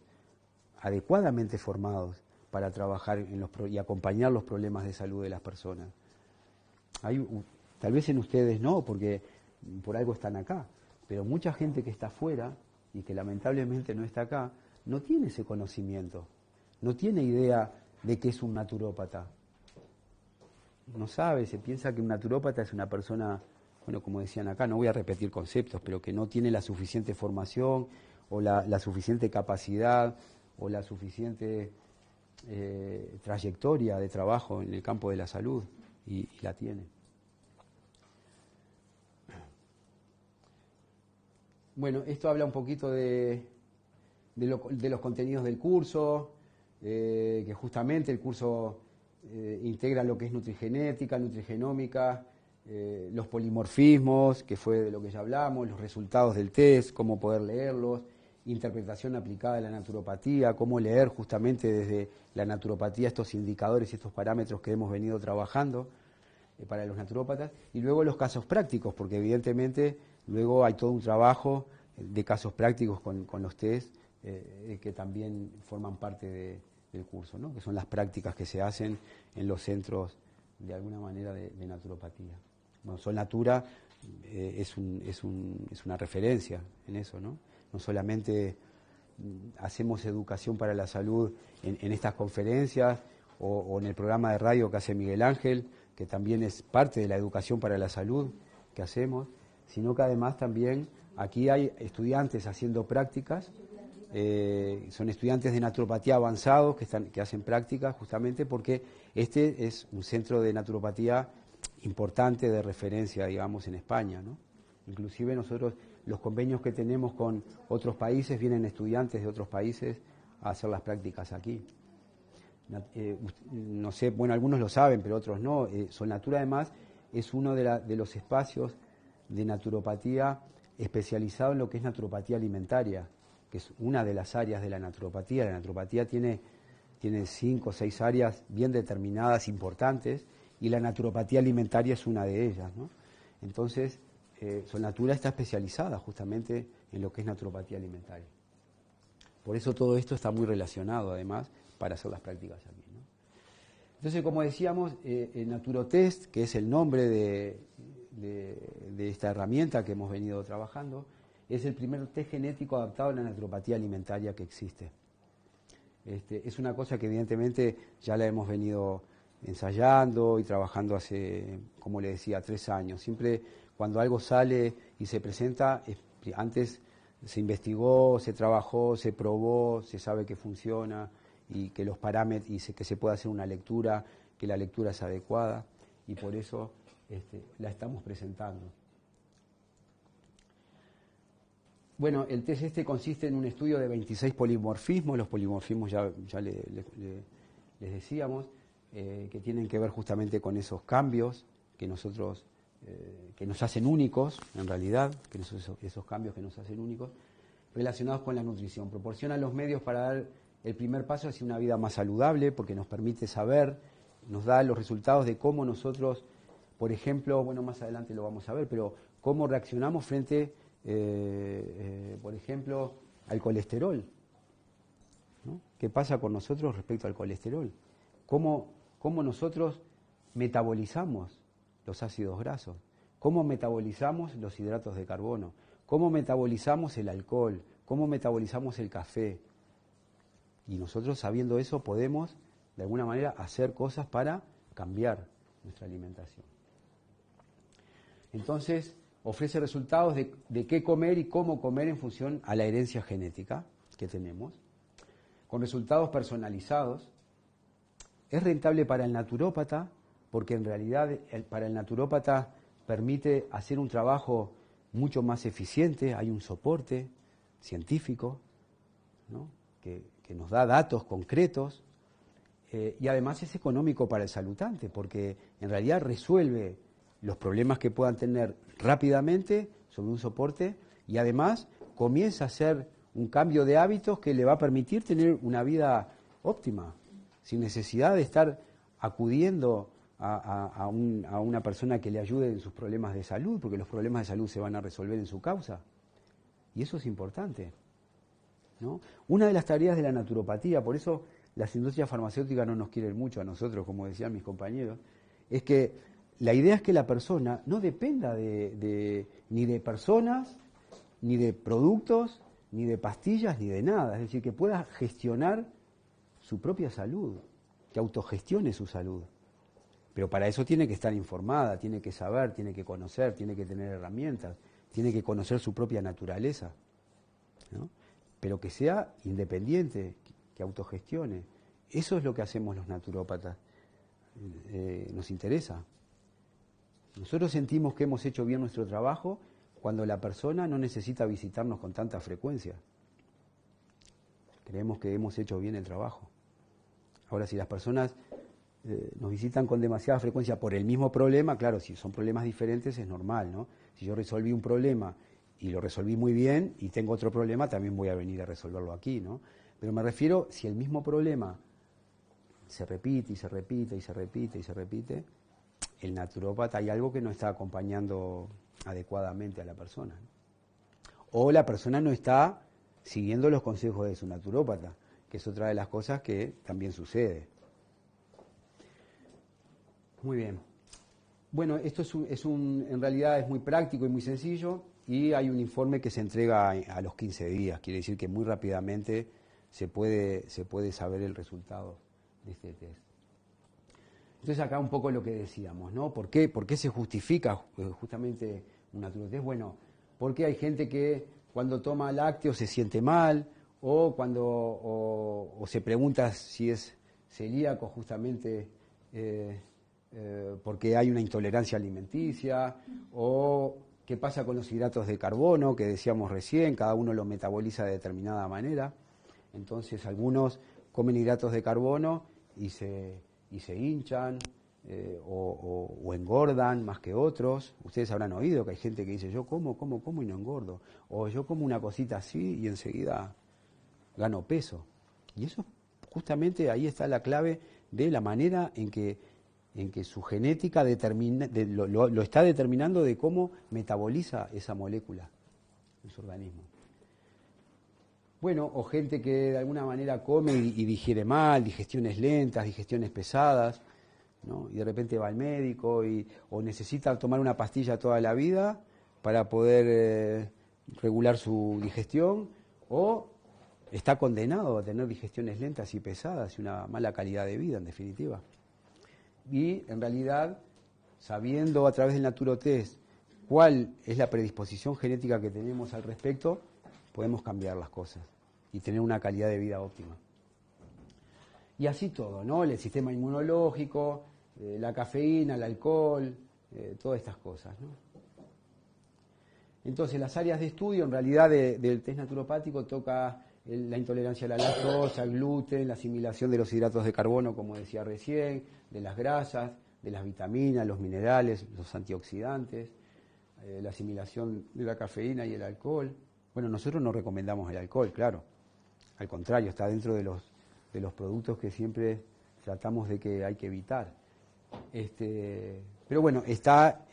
adecuadamente formados para trabajar y acompañar los problemas de salud de las personas. Tal vez en ustedes no, porque por algo están acá, pero mucha gente que está afuera y que lamentablemente no está acá, no tiene ese conocimiento, no tiene idea de qué es un naturópata. No sabe, se piensa que un naturópata es una persona, bueno, como decían acá, no voy a repetir conceptos, pero que no tiene la suficiente formación o la suficiente capacidad o la suficiente trayectoria de trabajo en el campo de la salud, y la tiene. Bueno, esto habla un poquito de los contenidos del curso, que justamente el curso integra lo que es nutrigenética, nutrigenómica, los polimorfismos, que fue de lo que ya hablamos, los resultados del test, cómo poder leerlos, interpretación aplicada de la naturopatía, cómo leer justamente desde la naturopatía estos indicadores y estos parámetros que hemos venido trabajando para los naturópatas, y luego los casos prácticos, porque evidentemente luego hay todo un trabajo de casos prácticos con los test que también forman parte del curso, ¿no? Que son las prácticas que se hacen en los centros de alguna manera de naturopatía. Bueno, Sol Natura es una referencia en eso, ¿no? No solamente hacemos educación para la salud en estas conferencias o en el programa de radio que hace Miguel Ángel, que también es parte de la educación para la salud que hacemos, sino que además también aquí hay estudiantes haciendo prácticas, son estudiantes de naturopatía avanzados que hacen prácticas justamente porque este es un centro de naturopatía importante de referencia, digamos, en España, ¿no? Inclusive nosotros los convenios que tenemos con otros países, vienen estudiantes de otros países a hacer las prácticas aquí. No sé, bueno, algunos lo saben, pero otros no. Solnatura además es uno de los espacios de naturopatía especializado en lo que es naturopatía alimentaria, que es una de las áreas de la naturopatía. La naturopatía tiene 5 o 6 áreas bien determinadas, importantes, y la naturopatía alimentaria es una de ellas, ¿no? Entonces, Solnatura está especializada justamente en lo que es naturopatía alimentaria. Por eso todo esto está muy relacionado, además, para hacer las prácticas aquí, ¿no? Entonces, como decíamos, Naturotest, que es el nombre de esta herramienta que hemos venido trabajando, es el primer test genético adaptado a la naturopatía alimentaria que existe. Es una cosa que evidentemente ya la hemos venido ensayando y trabajando hace, como le decía, 3 años. Siempre cuando algo sale y se presenta, antes se investigó, se trabajó, se probó, se sabe que funciona y que los parámetros, y que se puede hacer una lectura, que la lectura es adecuada, y por eso la estamos presentando. Bueno, el test consiste en un estudio de 26 polimorfismos. Los polimorfismos ya les decíamos, que tienen que ver justamente con esos cambios que nosotros, que nos hacen únicos, en realidad, que esos cambios que nos hacen únicos, relacionados con la nutrición. Proporcionan los medios para dar el primer paso hacia una vida más saludable, porque nos permite saber, nos da los resultados de cómo nosotros, por ejemplo, bueno, más adelante lo vamos a ver, pero cómo reaccionamos frente, por ejemplo, al colesterol, ¿no? ¿Qué pasa con nosotros respecto al colesterol? ¿Cómo nosotros metabolizamos los ácidos grasos? ¿Cómo metabolizamos los hidratos de carbono? ¿Cómo metabolizamos el alcohol? ¿Cómo metabolizamos el café? Y nosotros, sabiendo eso, podemos, de alguna manera, hacer cosas para cambiar nuestra alimentación. Entonces, ofrece resultados de qué comer y cómo comer en función a la herencia genética que tenemos, con resultados personalizados. Es rentable para el naturópata, porque en realidad para el naturópata permite hacer un trabajo mucho más eficiente. Hay un soporte científico, ¿no? que nos da datos concretos, y además es económico para el salutante, porque en realidad resuelve los problemas que puedan tener rápidamente sobre un soporte, y además comienza a hacer un cambio de hábitos que le va a permitir tener una vida óptima, sin necesidad de estar acudiendo a una persona que le ayude en sus problemas de salud, porque los problemas de salud se van a resolver en su causa. Y eso es importante, ¿no? Una de las tareas de la naturopatía, por eso las industrias farmacéuticas no nos quieren mucho a nosotros, como decían mis compañeros, es que la idea es que la persona no dependa ni de personas, ni de productos, ni de pastillas, ni de nada. Es decir, que pueda gestionar su propia salud, que autogestione su salud. Pero para eso tiene que estar informada, tiene que saber, tiene que conocer, tiene que tener herramientas, tiene que conocer su propia naturaleza, ¿no? Pero que sea independiente, que autogestione. Eso es lo que hacemos los naturópatas. Nos interesa. Nosotros sentimos que hemos hecho bien nuestro trabajo cuando la persona no necesita visitarnos con tanta frecuencia. Creemos que hemos hecho bien el trabajo. Ahora, si las personas nos visitan con demasiada frecuencia por el mismo problema, claro, si son problemas diferentes es normal, ¿no? Si yo resolví un problema y lo resolví muy bien y tengo otro problema, también voy a venir a resolverlo aquí, ¿no? Pero me refiero, si el mismo problema se repite y se repite y se repite y se repite, el naturópata hay algo que no está acompañando adecuadamente a la persona, ¿no? O la persona no está siguiendo los consejos de su naturópata, que es otra de las cosas que también sucede. Muy bien. Bueno, esto en realidad es muy práctico y muy sencillo, y hay un informe que se entrega a los 15 días. Quiere decir que muy rápidamente se puede saber el resultado de este test. Entonces acá un poco lo que decíamos, ¿no? ¿Por qué se justifica justamente un naturotest? Bueno, porque hay gente que cuando toma lácteos se siente mal, o cuando o se pregunta si es celíaco justamente porque hay una intolerancia alimenticia, o qué pasa con los hidratos de carbono, que decíamos recién, cada uno lo metaboliza de determinada manera. Entonces algunos comen hidratos de carbono y se hinchan o engordan más que otros. Ustedes habrán oído que hay gente que dice, yo como y no engordo. O yo como una cosita así y enseguida gano peso. Y eso justamente ahí está la clave de la manera en que su genética lo está determinando de cómo metaboliza esa molécula en su organismo. Bueno, o gente que de alguna manera come y digiere mal, digestiones lentas, digestiones pesadas, ¿no? Y de repente va al médico o necesita tomar una pastilla toda la vida para poder regular su digestión, o está condenado a tener digestiones lentas y pesadas y una mala calidad de vida, en definitiva. Y en realidad, sabiendo a través del naturotest cuál es la predisposición genética que tenemos al respecto, podemos cambiar las cosas y tener una calidad de vida óptima. Y así todo, ¿no? El sistema inmunológico, la cafeína, el alcohol, todas estas cosas, ¿no? Entonces, las áreas de estudio, en realidad, del test naturopático toca la intolerancia a la lactosa, al gluten, la asimilación de los hidratos de carbono, como decía recién, de las grasas, de las vitaminas, los minerales, los antioxidantes, la asimilación de la cafeína y el alcohol. Bueno, nosotros no recomendamos el alcohol, claro. Al contrario, está dentro de los productos que siempre tratamos de que hay que evitar. Pero bueno, está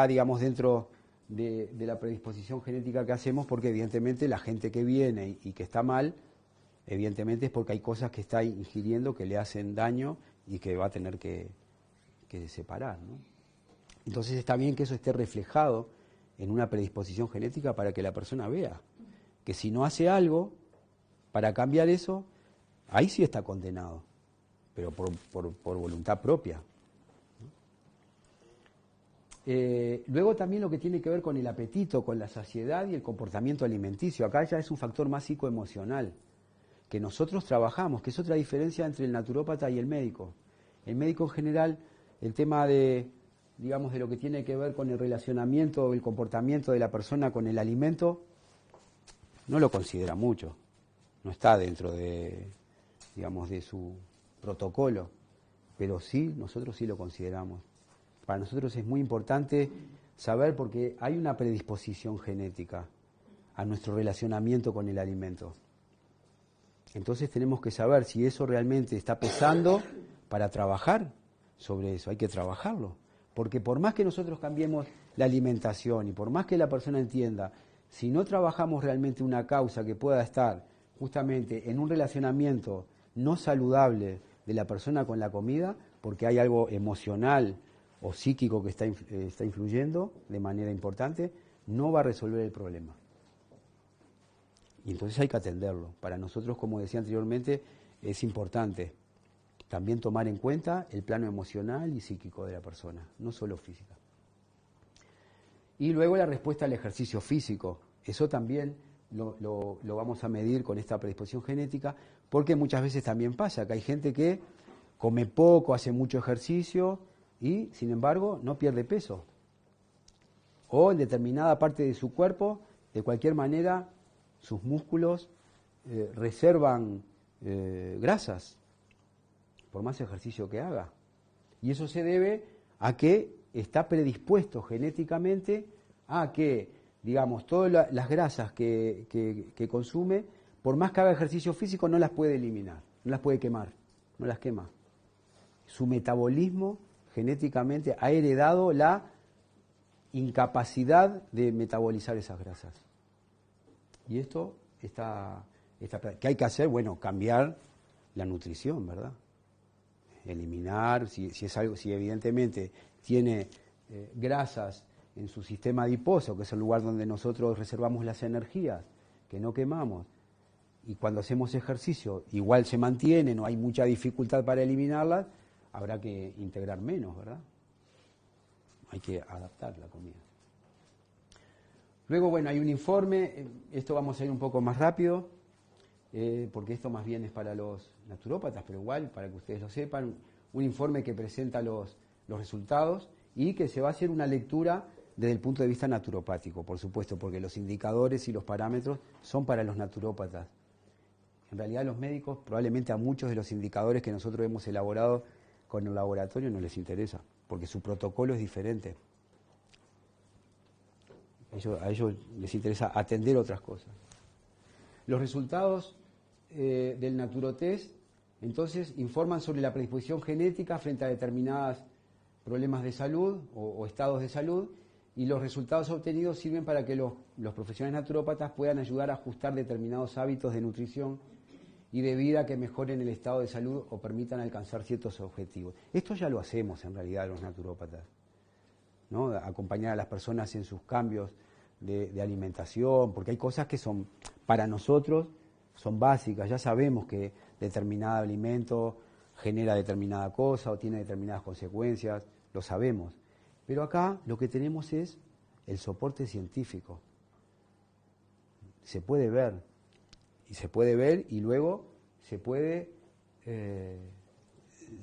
digamos, dentro de la predisposición genética que hacemos, porque evidentemente la gente que viene y que está mal, evidentemente es porque hay cosas que está ingiriendo que le hacen daño y que va a tener que separar, ¿no? Entonces está bien que eso esté reflejado en una predisposición genética para que la persona vea que si no hace algo para cambiar eso, ahí sí está condenado, pero por voluntad propia. Luego también lo que tiene que ver con el apetito, con la saciedad y el comportamiento alimenticio. Acá ya es un factor más psicoemocional que nosotros trabajamos, que es otra diferencia entre el naturópata y el médico. El médico en general, el tema de lo que tiene que ver con el relacionamiento o el comportamiento de la persona con el alimento, no lo considera mucho. No está dentro de su protocolo, pero sí, nosotros sí lo consideramos. Para nosotros es muy importante saber, porque hay una predisposición genética a nuestro relacionamiento con el alimento. Entonces tenemos que saber si eso realmente está pesando para trabajar sobre eso. Hay que trabajarlo, porque por más que nosotros cambiemos la alimentación y por más que la persona entienda, si no trabajamos realmente una causa que pueda estar justamente en un relacionamiento no saludable de la persona con la comida, porque hay algo emocional o psíquico que está influyendo de manera importante, no va a resolver el problema. Y entonces hay que atenderlo. Para nosotros, como decía anteriormente, es importante también tomar en cuenta el plano emocional y psíquico de la persona, no solo física. Y luego la respuesta al ejercicio físico. Eso también lo vamos a medir con esta predisposición genética, porque muchas veces también pasa que hay gente que come poco, hace mucho ejercicio y, sin embargo, no pierde peso. O en determinada parte de su cuerpo, de cualquier manera, sus músculos reservan grasas por más ejercicio que haga. Y eso se debe a que está predispuesto genéticamente a que, todas las grasas que consume, por más que haga ejercicio físico, no las puede eliminar, no las puede quemar, no las quema. Su metabolismo genéticamente ha heredado la incapacidad de metabolizar esas grasas. Y esto ¿qué hay que hacer? Bueno, cambiar la nutrición, ¿verdad? Eliminar, si evidentemente tiene grasas en su sistema adiposo, que es el lugar donde nosotros reservamos las energías, que no quemamos, y cuando hacemos ejercicio igual se mantiene, no hay mucha dificultad para eliminarlas, habrá que integrar menos, ¿verdad? Hay que adaptar la comida. Luego, hay un informe, esto vamos a ir un poco más rápido, porque esto más bien es para los naturópatas, pero igual, para que ustedes lo sepan, un informe que presenta los resultados y que se va a hacer una lectura desde el punto de vista naturopático, por supuesto, porque los indicadores y los parámetros son para los naturópatas. En realidad los médicos, probablemente a muchos de los indicadores que nosotros hemos elaborado con el laboratorio no les interesa, porque su protocolo es diferente. A ellos les interesa atender otras cosas. Los resultados del naturotest, entonces, informan sobre la predisposición genética frente a determinados problemas de salud o estados de salud, y los resultados obtenidos sirven para que los profesionales naturópatas puedan ayudar a ajustar determinados hábitos de nutrición y de vida que mejoren el estado de salud o permitan alcanzar ciertos objetivos. Esto ya lo hacemos en realidad los naturópatas, ¿no? Acompañar a las personas en sus cambios de alimentación, porque hay cosas que son, para nosotros, son básicas. Ya sabemos que determinado alimento genera determinada cosa o tiene determinadas consecuencias, lo sabemos. Pero acá lo que tenemos es el soporte científico. Se puede ver, y luego se puede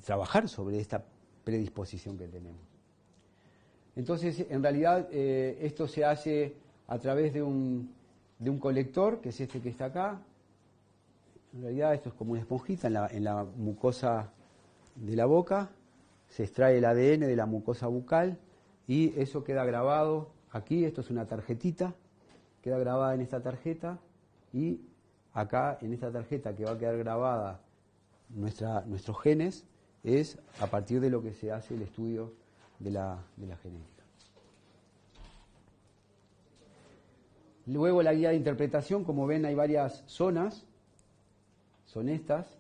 trabajar sobre esta predisposición que tenemos. Entonces, en realidad, esto se hace a través de un colector, que es este que está acá. En realidad esto es como una esponjita en la mucosa de la boca, se extrae el ADN de la mucosa bucal y eso queda grabado aquí. Esto es una tarjetita, queda grabada en esta tarjeta, y acá en esta tarjeta que va a quedar grabada nuestros genes es a partir de lo que se hace el estudio de la genética. Luego la guía de interpretación, como ven hay varias zonas, son estas,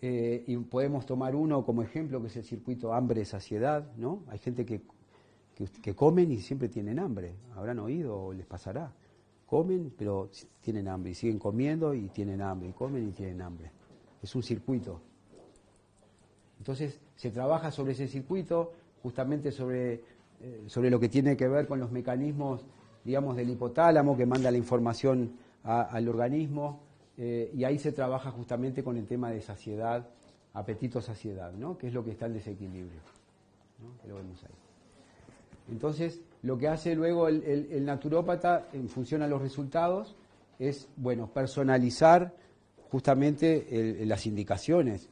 y podemos tomar uno como ejemplo, que es el circuito hambre-saciedad, ¿no? Hay gente que comen y siempre tienen hambre, habrán oído o les pasará. Comen pero tienen hambre y siguen comiendo y tienen hambre, y comen y tienen hambre. Es un circuito. Entonces se trabaja sobre ese circuito, justamente sobre lo que tiene que ver con los mecanismos, digamos, del hipotálamo que manda la información al organismo, y ahí se trabaja justamente con el tema de saciedad, apetito-saciedad, ¿no? Que es lo que está en desequilibrio, ¿no? Que lo vemos ahí. Entonces, lo que hace luego el naturópata en función a los resultados es, bueno, personalizar justamente las indicaciones,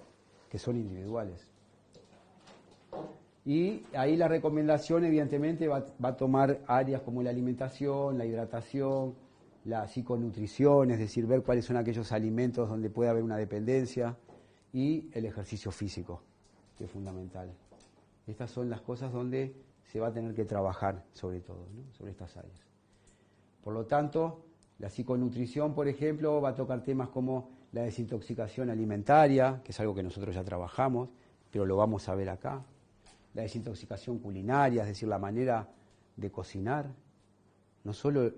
que son individuales. Y ahí la recomendación, evidentemente, va a tomar áreas como la alimentación, la hidratación, la psiconutrición, es decir, ver cuáles son aquellos alimentos donde puede haber una dependencia, y el ejercicio físico, que es fundamental. Estas son las cosas donde se va a tener que trabajar, sobre todo, ¿no? Sobre estas áreas. Por lo tanto, la psiconutrición, por ejemplo, va a tocar temas como la desintoxicación alimentaria, que es algo que nosotros ya trabajamos, pero lo vamos a ver acá. La desintoxicación culinaria, es decir, la manera de cocinar, no solo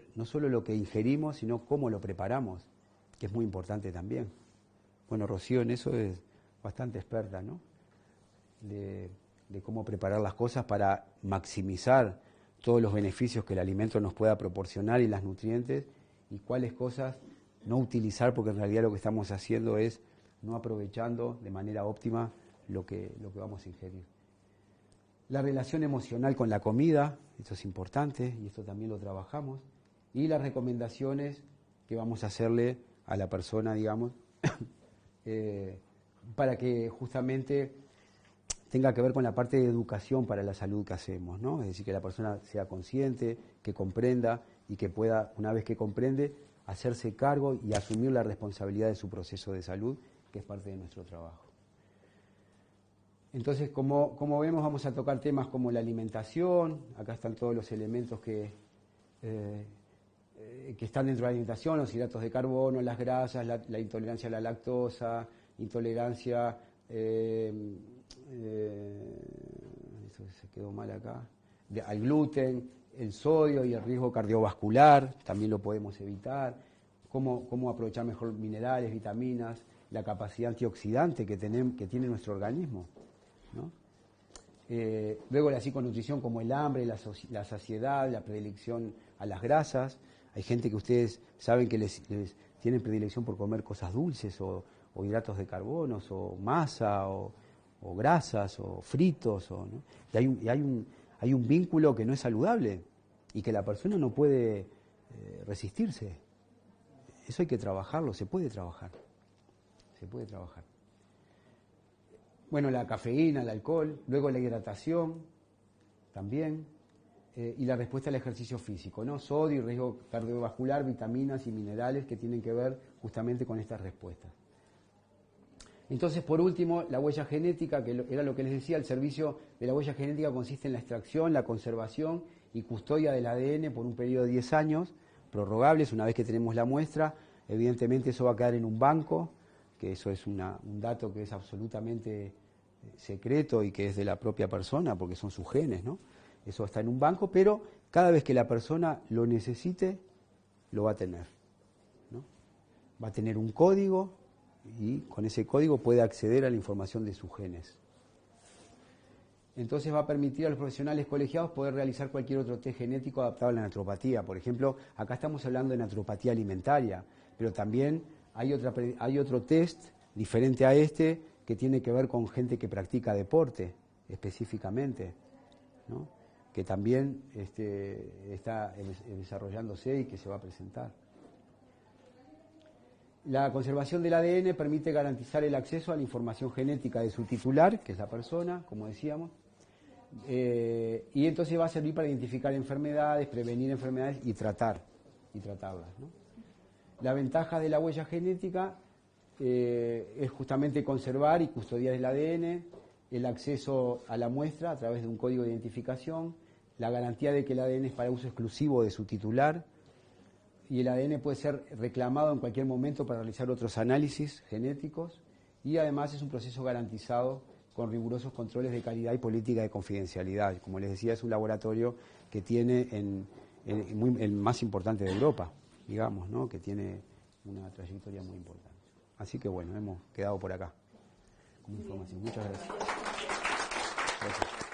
lo que ingerimos, sino cómo lo preparamos, que es muy importante también. Bueno, Rocío en eso es bastante experta, ¿no? De cómo preparar las cosas para maximizar todos los beneficios que el alimento nos pueda proporcionar y las nutrientes, y cuáles cosas no utilizar, porque en realidad lo que estamos haciendo es no aprovechando de manera óptima lo que vamos a ingerir. La relación emocional con la comida, esto es importante y esto también lo trabajamos, y las recomendaciones que vamos a hacerle a la persona, digamos, para que justamente tenga que ver con la parte de educación para la salud que hacemos, ¿no? Es decir, que la persona sea consciente, que comprenda y que pueda, una vez que comprende, hacerse cargo y asumir la responsabilidad de su proceso de salud, que es parte de nuestro trabajo. Entonces, como vemos, vamos a tocar temas como la alimentación. Acá están todos los elementos que están dentro de la alimentación: los hidratos de carbono, las grasas, la intolerancia a la lactosa, intolerancia, eso se quedó mal acá, al gluten, el sodio y el riesgo cardiovascular, también lo podemos evitar. Cómo aprovechar mejor minerales, vitaminas, la capacidad antioxidante que tiene nuestro organismo, ¿no? Luego la psiconutrición, como el hambre, la saciedad, la predilección a las grasas. Hay gente que ustedes saben que les tienen predilección por comer cosas dulces o hidratos de carbono o masa o o grasas, o fritos, ¿no? Y hay un vínculo que no es saludable y que la persona no puede resistirse. Eso hay que trabajarlo, se puede trabajar. Se puede trabajar. Bueno, la cafeína, el alcohol, luego la hidratación también, y la respuesta al ejercicio físico, ¿no? Sodio, riesgo cardiovascular, vitaminas y minerales que tienen que ver justamente con estas respuestas. Entonces, por último, la huella genética, que era lo que les decía, el servicio de la huella genética consiste en la extracción, la conservación y custodia del ADN por un periodo de 10 años, prorrogables una vez que tenemos la muestra. Evidentemente eso va a quedar en un banco, que eso es un dato que es absolutamente secreto y que es de la propia persona, porque son sus genes, ¿no? Eso está en un banco, pero cada vez que la persona lo necesite, lo va a tener, ¿no? Va a tener un código y con ese código puede acceder a la información de sus genes. Entonces va a permitir a los profesionales colegiados poder realizar cualquier otro test genético adaptado a la naturopatía. Por ejemplo, acá estamos hablando de naturopatía alimentaria, pero también hay otro test diferente a este que tiene que ver con gente que practica deporte específicamente, ¿no? Que también está desarrollándose y que se va a presentar. La conservación del ADN permite garantizar el acceso a la información genética de su titular, que es la persona, como decíamos, y entonces va a servir para identificar enfermedades, prevenir enfermedades y tratarlas, ¿no? La ventaja de la huella genética es justamente conservar y custodiar el ADN, el acceso a la muestra a través de un código de identificación, la garantía de que el ADN es para uso exclusivo de su titular, y el ADN puede ser reclamado en cualquier momento para realizar otros análisis genéticos, y además es un proceso garantizado con rigurosos controles de calidad y política de confidencialidad. Como les decía, es un laboratorio que tiene el más importante de Europa, digamos, ¿no? Que tiene una trayectoria muy importante. Así que bueno, hemos quedado por acá con información. Muchas gracias. Gracias.